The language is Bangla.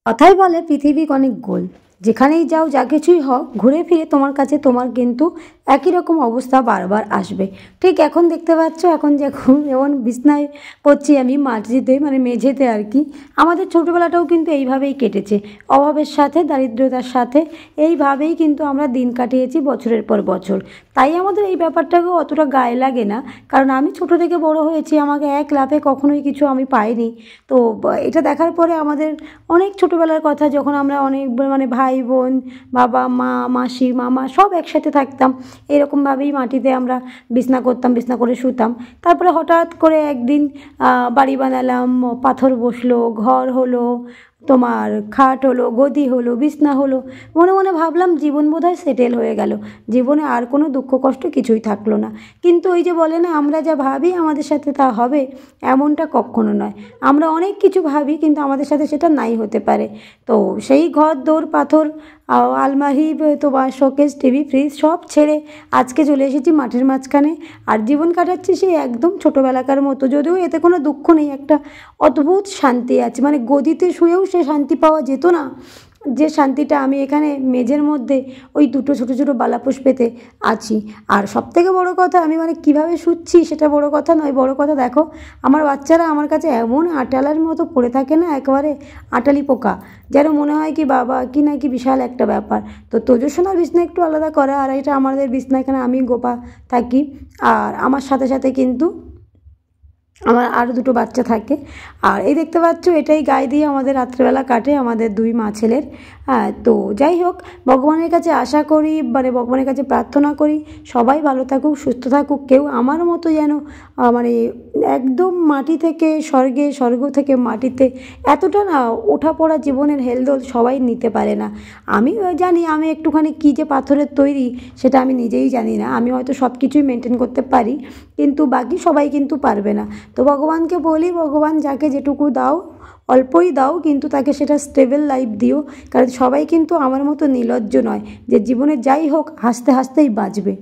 কথাই বলে পৃথিবী অনেক গোল, যেখানেই যাও যা কিছুই হও ঘুরে ফিরে তোমার কাছে তোমার কিন্তু একই রকম অবস্থা বারবার আসবে। ঠিক এখন দেখতে পাচ্ছ, এখন যেমন বিছনায় পড়ছি আমি মাটিতে, মানে মেঝেতে আর কি। আমাদের ছোটোবেলাটাও কিন্তু এইভাবেই কেটেছে, অভাবের সাথে দারিদ্রতার সাথে। এইভাবেই কিন্তু আমরা দিন কাটিয়েছি বছরের পর বছর। তাই আমাদের এই ব্যাপারটাকেও অতটা গায়ে লাগে না, কারণ আমি ছোটো থেকে বড় হয়েছি, আমাকে এক লাফে কখনোই কিছু আমি পাইনি। তো এটা দেখার পরে আমাদের অনেক ছোটোবেলার কথা, যখন আমরা অনেক মানে ভাই বোন, বাবা মা, মাসি, মামা সব একসাথে থাকতাম, এরকমভাবেই মাটিতে আমরা বিছনা করতাম, বিছনা করে শুতাম। তারপরে হঠাৎ করে একদিন বাড়ি বানালাম, পাথর বসলো, ঘর হলো, তোমার খাট হলো, গদি হলো, বিছনা হলো। মনে মনে ভাবলাম জীবন বোধহয় সেটেল হয়ে গেল, জীবনে আর কোনো দুঃখ কষ্ট কিছুই থাকলো না। কিন্তু ওই যে বলে না, আমরা যা ভাবি আমাদের সাথে তা হবে, এমনটা কখনো নয়। আমরা অনেক কিছু ভাবি, কিন্তু আমাদের সাথে সেটা নাই হতে পারে। তো সেই ঘর দৌড় পাথর, আলমারি, তোমার শোকেস, টিভি, ফ্রিজ সব ছেড়ে আজকে চলে এসেছি মাঠের মাঝখানে। আর জীবন কাটাচ্ছি সেই একদম ছোটোবেলাকার মতো, যদিও এতে কোনো দুঃখ নেই, একটা অদ্ভুত শান্তি আছে। মানে গদিতে শুয়েও সে শান্তি পাওয়া যেত না, যে শান্তিটা আমি এখানে মেঝের মধ্যে ওই দুটো ছোটো ছোটো বালাপোষ পেতে আছি। আর সবথেকে বড় কথা, আমি মানে কীভাবে শুচ্ছি সেটা বড় কথা নয়, বড় কথা দেখো আমার বাচ্চারা আমার কাছে এমন আটালার মতো পড়ে থাকে না, একেবারে আটালি পোকা, যেন মনে হয় কি বাবা কি না কি বিশাল একটা ব্যাপার। তো তোজসোনার বিছনা একটু আলাদা করা, আর এটা আমাদের বিছনা, এখানে আমি গোপা থাকি, আর আমার সাথে সাথে কিন্তু আমার আরও দুটো বাচ্চা থাকে। আর এই দেখতে পাচ্ছ, এটাই গায়ে দিয়ে আমাদের রাত্রেবেলা কাটে, আমাদের দুই মা ছেলের। হ্যাঁ, তো যাই হোক, ভগবানের কাছে আশা করি, মানে ভগবানের কাছে প্রার্থনা করি সবাই ভালো থাকুক, সুস্থ থাকুক। কেউ আমার মতো যেন মানে একদম মাটি থেকে স্বর্গে, স্বর্গ থেকে মাটিতে এতটা না ওঠা পড়া জীবনের হেলদোল সবাই নিতে পারে না। আমি জানি আমি একটুখানি কী যে পাথরের তৈরি সেটা আমি নিজেই জানি না। আমি হয়তো সব কিছুই মেনটেন করতে পারি, কিন্তু বাকি সবাই কিন্তু পারবে না। তো ভগবানকে বলি, ভগবান যাকে যেটুকু দাও, অল্পই দাও, কিন্তু তাকে সেটা স্টেবল লাইফ দিও। কারণ সবাই কিন্তু আমার মতো নির্লজ্জ নয়, যে জীবনে যাই হোক হাসতে হাসতেই বাঁচবে।